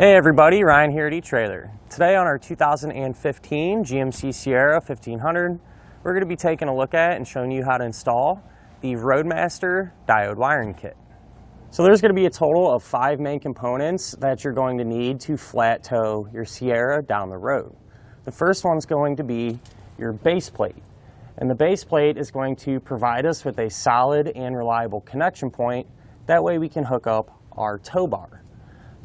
Hey everybody, Ryan here at eTrailer. Today on our 2015 GMC Sierra 1500, we're going to be taking a look at and showing you how to install the Roadmaster Diode Wiring Kit. So there's going to be a total of 5 main components that you're going to need to flat tow your Sierra down the road. The first one's going to be your base plate. And the base plate is going to provide us with a solid and reliable connection point. That way we can hook up our tow bar.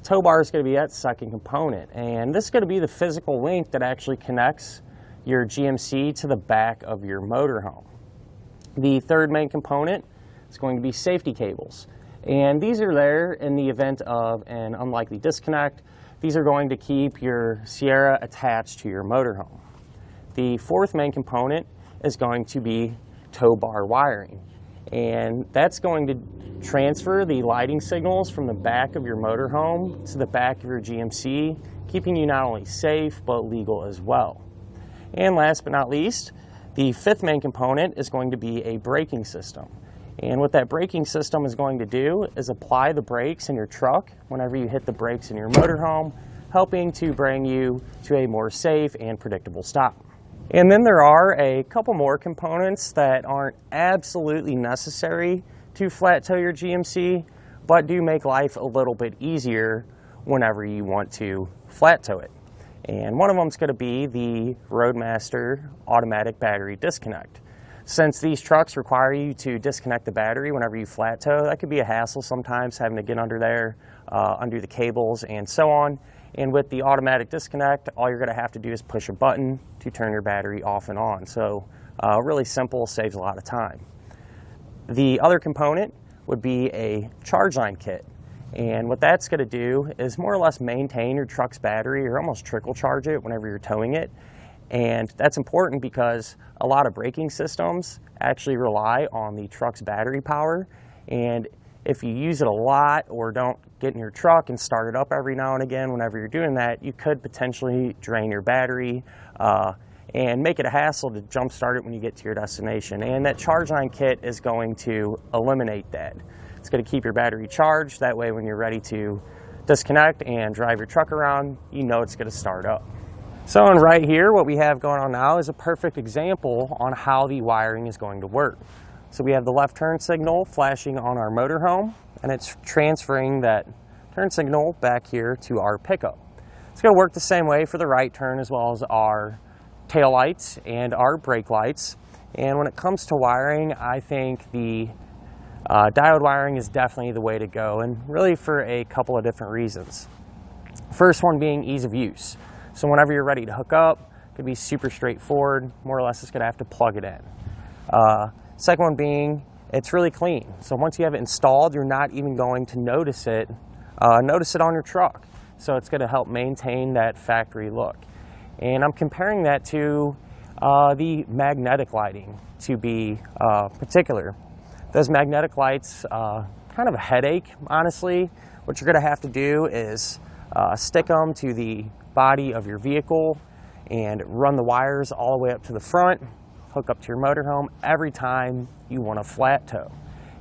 Tow bar is going to be that second component, and this is going to be the physical link that actually connects your GMC to the back of your motorhome. The third main component is going to be safety cables, and these are there in the event of an unlikely disconnect. These are going to keep your Sierra attached to your motorhome. The fourth main component is going to be tow bar wiring, and that's going to transfer the lighting signals from the back of your motorhome to the back of your GMC, keeping you not only safe but legal as well. And last but not least, the fifth main component is going to be a braking system. And what that braking system is going to do is apply the brakes in your truck whenever you hit the brakes in your motorhome, helping to bring you to a more safe and predictable stop. And then there are a couple more components that aren't absolutely necessary to flat tow your GMC, but do make life a little bit easier whenever you want to flat tow it. And one of them is going to be the Roadmaster automatic battery disconnect. Since these trucks require you to disconnect the battery whenever you flat tow, that could be a hassle sometimes, having to get under there, undo the cables and so on. And with the automatic disconnect, all you're going to have to do is push a button to turn your battery off and on. So really simple, saves a lot of time. The other component would be a charge line kit. And what that's going to do is more or less maintain your truck's battery, or almost trickle charge it whenever you're towing it. And that's important because a lot of braking systems actually rely on the truck's battery power. And if you use it a lot or don't get in your truck and start it up every now and again whenever you're doing that, you could potentially drain your battery and make it a hassle to jump start it when you get to your destination. And that charge line kit is going to eliminate that. It's going to keep your battery charged. That way when you're ready to disconnect and drive your truck around, you know it's going to start up. So and right here, what we have going on now is a perfect example on how the wiring is going to work. So we have the left turn signal flashing on our motorhome, and it's transferring that turn signal back here to our pickup. It's going to work the same way for the right turn as well as our tail lights and our brake lights. And when it comes to wiring, I think the diode wiring is definitely the way to go, and really for a couple of different reasons. First one being ease of use. So whenever you're ready to hook up, it could be super straightforward. More or less, it's going to have to plug it in. Second one being, it's really clean. So once you have it installed, you're not even going to notice it on your truck. So it's going to help maintain that factory look. And I'm comparing that to the magnetic lighting to be particular. Those magnetic lights, kind of a headache, honestly. What you're going to have to do is stick them to the body of your vehicle and run the wires all the way up to the front, hook up to your motorhome every time you want to flat tow.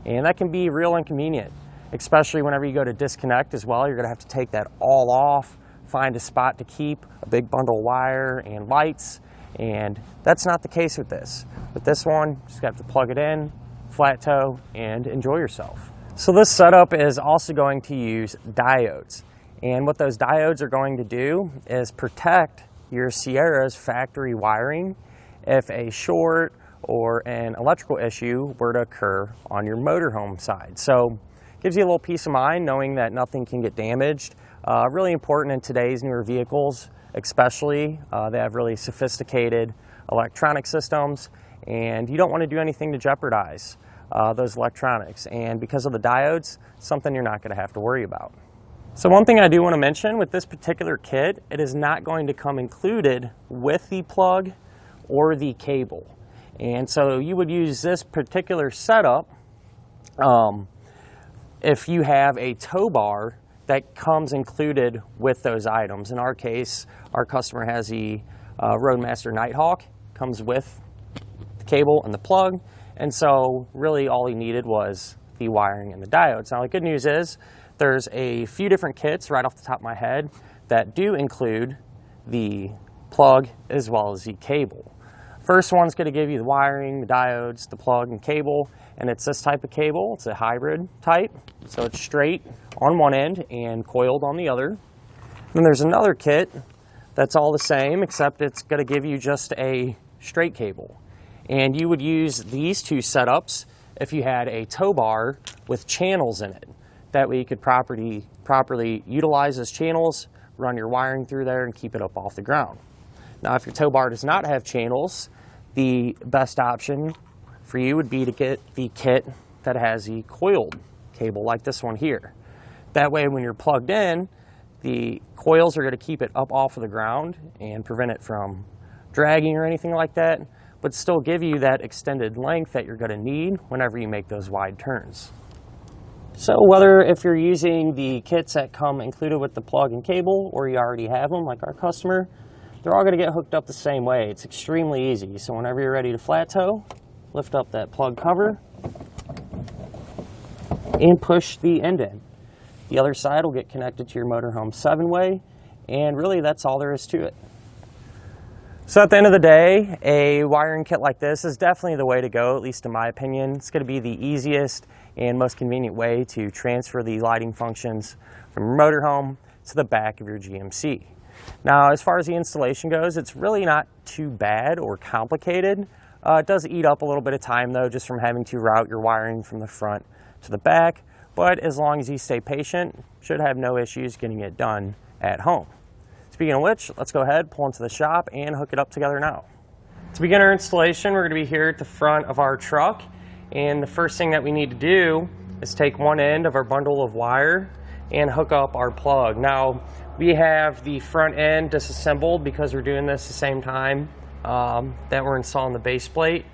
And that can be real inconvenient, especially whenever you go to disconnect as well. You're going to have to take that all off, find a spot to keep a big bundle of wire and lights, and that's not the case with this. With this one, just have to plug it in, flat tow, and enjoy yourself. So this setup is also going to use diodes. And what those diodes are going to do is protect your Sierra's factory wiring if a short or an electrical issue were to occur on your motorhome side. So it gives you a little peace of mind knowing that nothing can get damaged. Really important in today's newer vehicles, especially. They have really sophisticated electronic systems, and you don't want to do anything to jeopardize those electronics. And because of the diodes, something you're not going to have to worry about. So one thing I do want to mention with this particular kit, it is not going to come included with the plug or the cable. And so you would use this particular setup if you have a tow bar that comes included with those items. In our case, our customer has the Roadmaster Nighthawk, comes with the cable and the plug, and so really all he needed was the wiring and the diodes. Now the good news is There's a few different kits right off the top of my head that do include the plug as well as the cable. First one's going to give you the wiring, the diodes, the plug and cable, and it's this type of cable. It's a hybrid type, so it's straight on one end and coiled on the other. Then there's another kit that's all the same, except it's going to give you just a straight cable. And you would use these two setups if you had a tow bar with channels in it. That way you could properly utilize those channels, run your wiring through there, and keep it up off the ground. Now, if your tow bar does not have channels, the best option for you would be to get the kit that has the coiled cable like this one here. That way when you're plugged in, the coils are going to keep it up off of the ground and prevent it from dragging or anything like that, but still give you that extended length that you're going to need whenever you make those wide turns. So whether if you're using the kits that come included with the plug and cable, or you already have them like our customer, they're all going to get hooked up the same way. It's extremely easy. So whenever you're ready to flat tow, lift up that plug cover and push the end in. The other side will get connected to your motorhome 7-way, and really that's all there is to it. So at the end of the day, a wiring kit like this is definitely the way to go, at least in my opinion. It's going to be the easiest and most convenient way to transfer the lighting functions from your motorhome to the back of your GMC. Now, as far as the installation goes, it's really not too bad or complicated. It does eat up a little bit of time though, just from having to route your wiring from the front to the back, but as long as you stay patient, should have no issues getting it done at home. Speaking of which, let's go ahead, pull into the shop, and hook it up together now. To begin our installation, we're going to be here at the front of our truck, and the first thing that we need to do is take one end of our bundle of wire and hook up our plug. Now, we have the front end disassembled because we're doing this the same time that we're installing the base plate,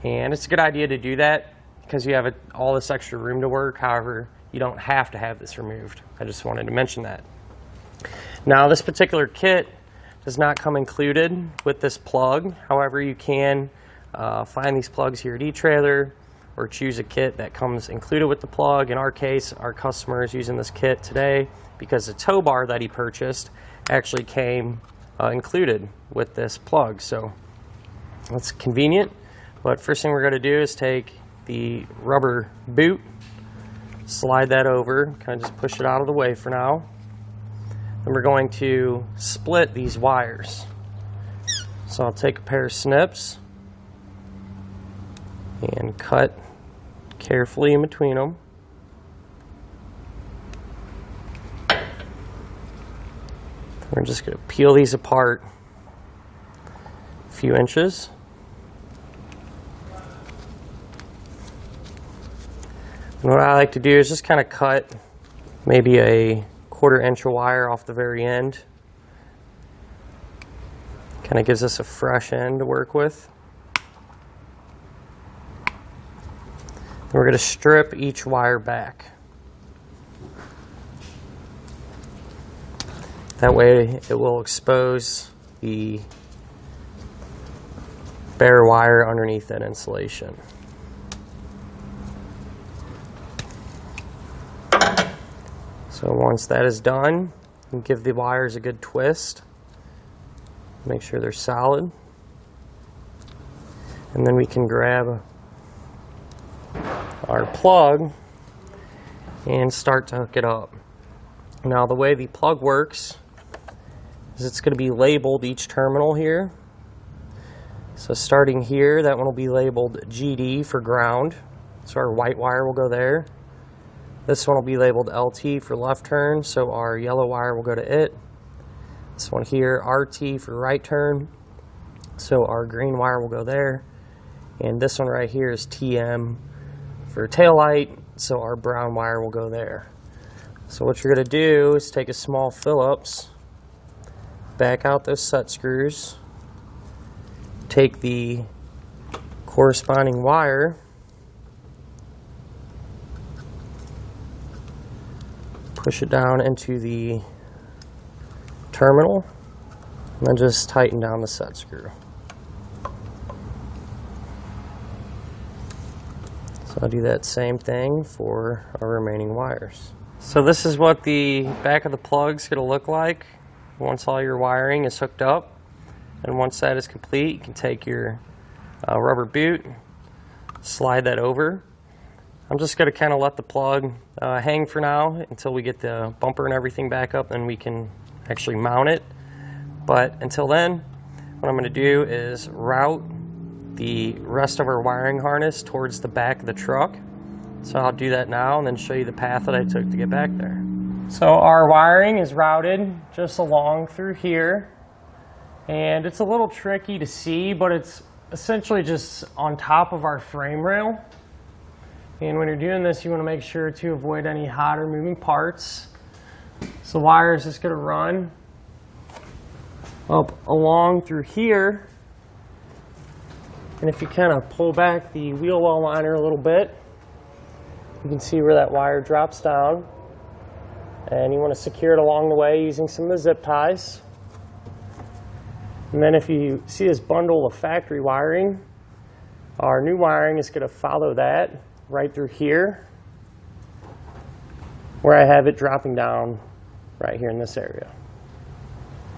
and it's a good idea to do that because you have all this extra room to work. However, you don't have to have this removed. I just wanted to mention that. Now, this particular kit does not come included with this plug. However, you can find these plugs here at etrailer, or choose a kit that comes included with the plug. In our case, our customer is using this kit today because the tow bar that he purchased actually came included with this plug. So that's convenient. But first thing we're going to do is take the rubber boot, slide that over, kind of just push it out of the way for now. Then we're going to split these wires. So I'll take a pair of snips and cut carefully in between them. We're just going to peel these apart a few inches. And what I like to do is just kind of cut maybe a 1/4 inch of wire off the very end. Kind of gives us a fresh end to work with. Then we're going to strip each wire back. That way it will expose the bare wire underneath that insulation. So once that is done, you give the wires a good twist. Make sure they're solid. And then we can grab our plug and start to hook it up. Now, the way the plug works is it's going to be labeled each terminal here. So starting here, that one will be labeled GD for ground. So our white wire will go there. This one will be labeled LT for left turn, so our yellow wire will go to it. This one here, RT for right turn, so our green wire will go there. And this one right here is TM for tail light, so our brown wire will go there. So what you're going to do is take a small Phillips, back out those set screws, take the corresponding wire, push it down into the terminal, and then just tighten down the set screw. So I'll do that same thing for our remaining wires. So this is what the back of the plug's going to look like once all your wiring is hooked up. And once that is complete, you can take your rubber boot, slide that over. I'm just going to kind of let the plug hang for now until we get the bumper and everything back up, and we can actually mount it. But until then, what I'm going to do is route the rest of our wiring harness towards the back of the truck. So I'll do that now and then show you the path that I took to get back there. So our wiring is routed just along through here, and it's a little tricky to see, but it's essentially just on top of our frame rail. And when you're doing this, you want to make sure to avoid any hot or moving parts. So the wire is just going to run up along through here. And if you kind of pull back the wheel well liner a little bit, you can see where that wire drops down. And you want to secure it along the way using some of the zip ties. And then if you see this bundle of factory wiring, our new wiring is going to follow that right through here, where I have it dropping down right here in this area.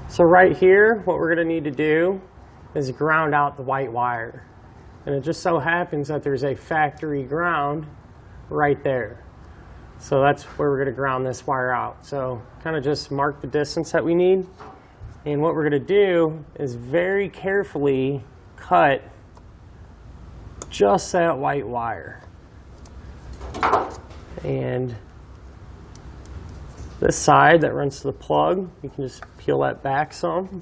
So right here, what we're going to need to do is ground out the white wire. And it just so happens that there's a factory ground right there. So that's where we're going to ground this wire out. So kind of just mark the distance that we need. And what we're going to do is very carefully cut just that white wire. And this side that runs to the plug, you can just peel that back some.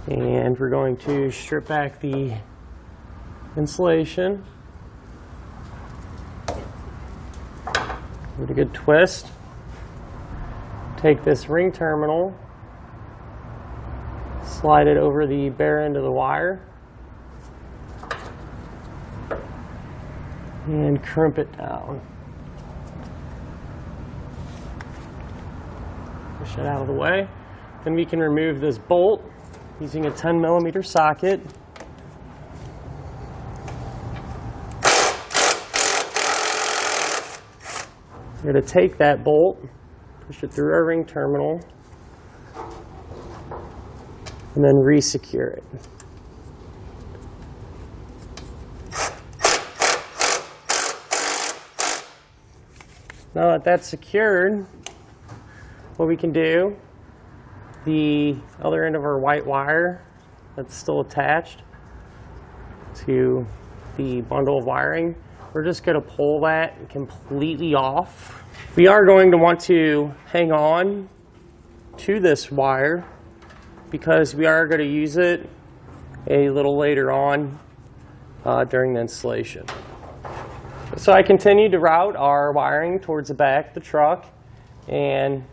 And we're going to strip back the insulation. Give it a good twist. Take this ring terminal, slide it over the bare end of the wire, and crimp it down. Push it out of the way. Then we can remove this bolt using a 10mm socket. We're going to take that bolt, push it through our ring terminal, and then re-secure it. Now that that's secured, what we can do, the other end of our white wire that's still attached to the bundle of wiring, we're just going to pull that completely off. We are going to want to hang on to this wire because we are going to use it a little later on during the installation. So I continue to route our wiring towards the back of the truck, and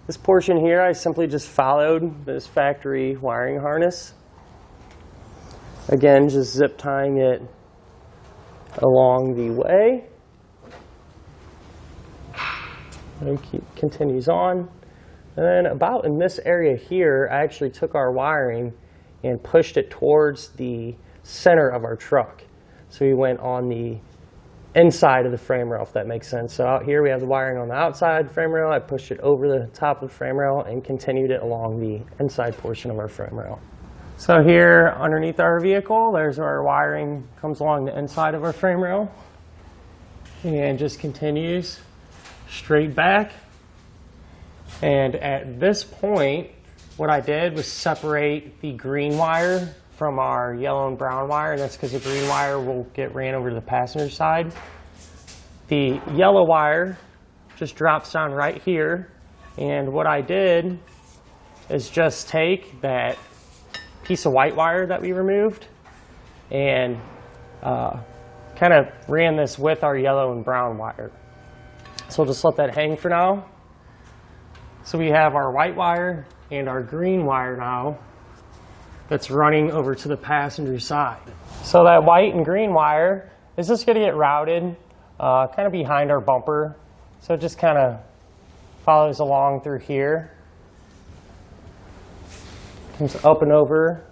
this portion here I simply just followed this factory wiring harness. Again, just zip tying it along the way. And continues on. And then about in this area here, I actually took our wiring and pushed it towards the center of our truck. So we went on the inside of the frame rail, if that makes sense. So out here we have the wiring on the outside frame rail. I pushed it over the top of the frame rail and continued it along the inside portion of our frame rail. So here underneath our vehicle, there's where our wiring comes along the inside of our frame rail and just continues straight back. And at this point, what I did was separate the green wire from our yellow and brown wire, and that's because the green wire will get ran over to the passenger side. The yellow wire just drops down right here, and what I did is just take that piece of white wire that we removed and kind of ran this with our yellow and brown wire. So we'll just let that hang for now. So we have our white wire and our green wire now that's running over to the passenger side. So that white and green wire is just going to get routed kind of behind our bumper. So it just kind of follows along through here. Comes up and over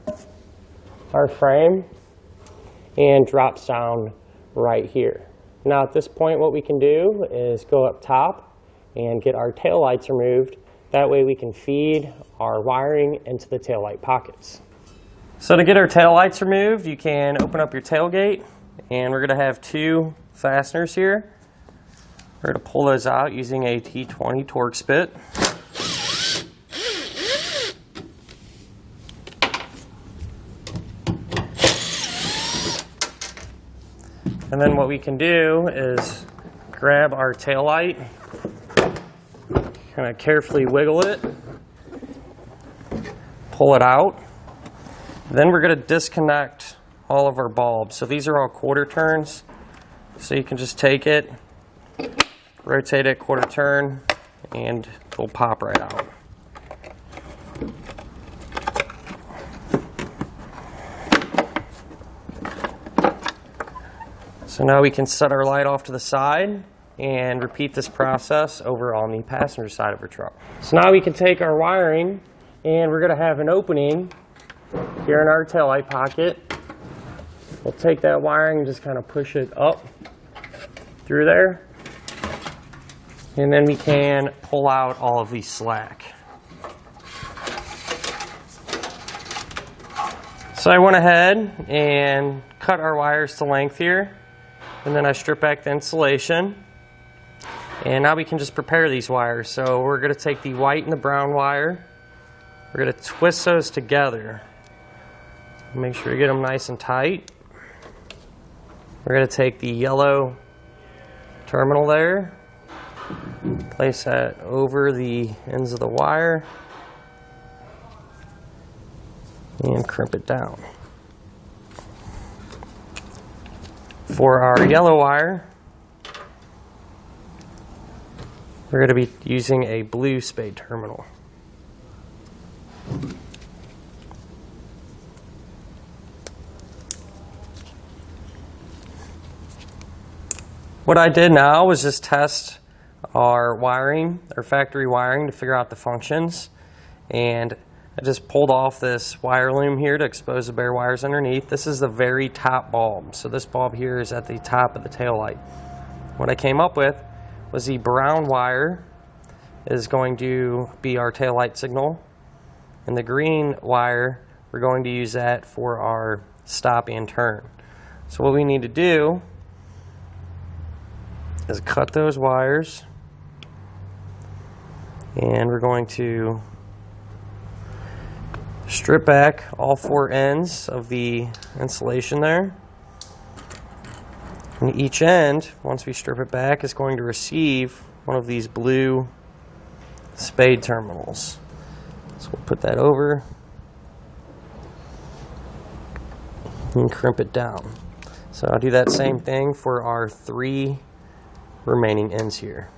our frame and drops down right here. Now at this point what we can do is go up top and get our tail lights removed. That way we can feed our wiring into the tail light pockets. So to get our tail lights removed, you can open up your tailgate, and we're going to have two fasteners here. We're going to pull those out using a T20 Torx bit. And then what we can do is grab our tail light, kind of carefully wiggle it, pull it out. Then we're going to disconnect all of our bulbs. So these are all quarter turns. So you can just take it, rotate it quarter turn, and it'll pop right out. So now we can set our light off to the side and repeat this process over on the passenger side of our truck. So now we can take our wiring, and we're going to have an opening here in our taillight pocket. We'll take that wiring and just kind of push it up through there. And then we can pull out all of the slack. So I went ahead and cut our wires to length here. And then I strip back the insulation. And now we can just prepare these wires. So we're going to take the white and the brown wire. We're going to twist those together. Make sure you get them nice and tight. We're going to take the yellow terminal there, place that over the ends of the wire, and crimp it down. For our yellow wire, we're going to be using a blue spade terminal. What I did now was just test our wiring, our factory wiring, to figure out the functions. And I just pulled off this wire loom here to expose the bare wires underneath. This is the very top bulb. So this bulb here is at the top of the tail light. What I came up with was the brown wire is going to be our tail light signal. And the green wire, we're going to use that for our stop and turn. So what we need to do is cut those wires, and we're going to strip back all four ends of the insulation there. And each end, once we strip it back, is going to receive one of these blue spade terminals. So we'll put that over and crimp it down. So I'll do that same thing for our three remaining ends here.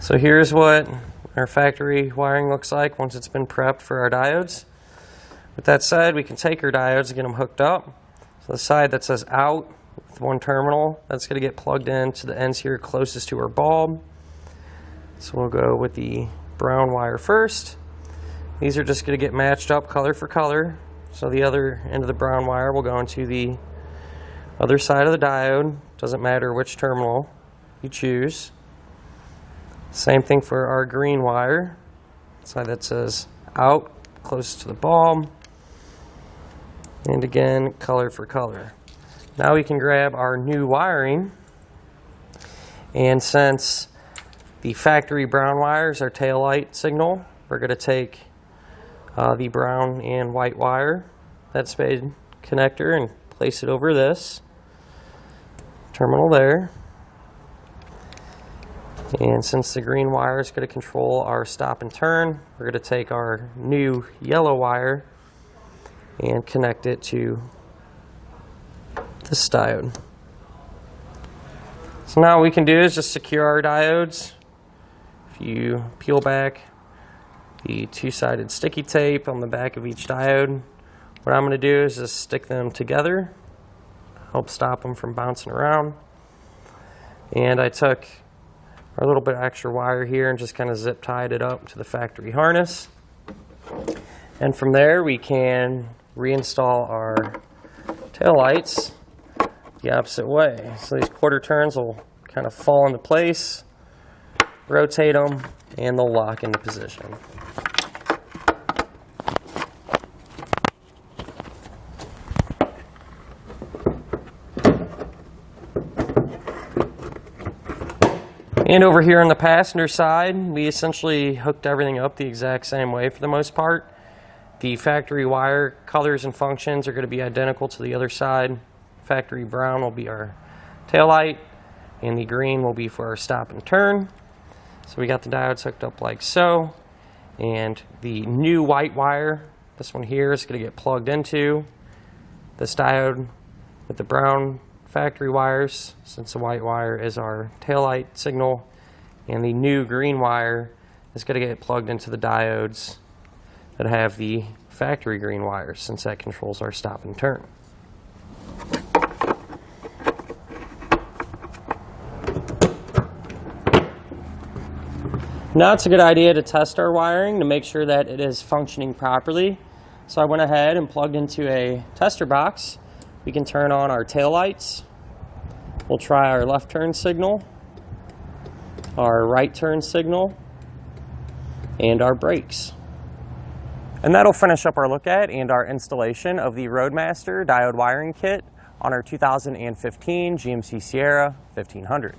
So here's what our factory wiring looks like once it's been prepped for our diodes. With that said, we can take our diodes and get them hooked up. So the side that says out with one terminal, that's going to get plugged into the ends here closest to our bulb. So we'll go with the brown wire first. These are just going to get matched up color for color. So the other end of the brown wire will go into the other side of the diode. Doesn't matter which terminal you choose. Same thing for our green wire, side that says out, closest to the bulb, and again color for color. Now we can grab our new wiring, and since the factory brown wire is our tail light signal, we're going to take the brown and white wire, that spade connector, and place it over this terminal there. And since the green wire is going to control our stop and turn, we're going to take our new yellow wire and connect it to this diode. So now what we can do is just secure our diodes. If you peel back the two-sided sticky tape on the back of each diode, what I'm going to do is just stick them together, help stop them from bouncing around. And I took our little bit of extra wire here and just kind of zip tied it up to the factory harness. And from there we can reinstall our tail lights the opposite way. So these quarter turns will kind of fall into place, rotate them, and they'll lock into position. And over here on the passenger side, we essentially hooked everything up the exact same way for the most part. The factory wire colors and functions are going to be identical to the other side. Factory brown will be our taillight, and the green will be for our stop and turn. So we got the diodes hooked up like so, and the new white wire, this one here, is going to get plugged into this diode with the brown factory wires, since the white wire is our taillight signal, and the new green wire is going to get plugged into the diodes that have the factory green wires, since that controls our stop and turn. Now it's a good idea to test our wiring to make sure that it is functioning properly. So I went ahead and plugged into a tester box. We can turn on our taillights. We'll try our left turn signal, our right turn signal, and our brakes. And that'll finish up our look at and our installation of the Roadmaster Diode Wiring Kit on our 2015 GMC Sierra 1500.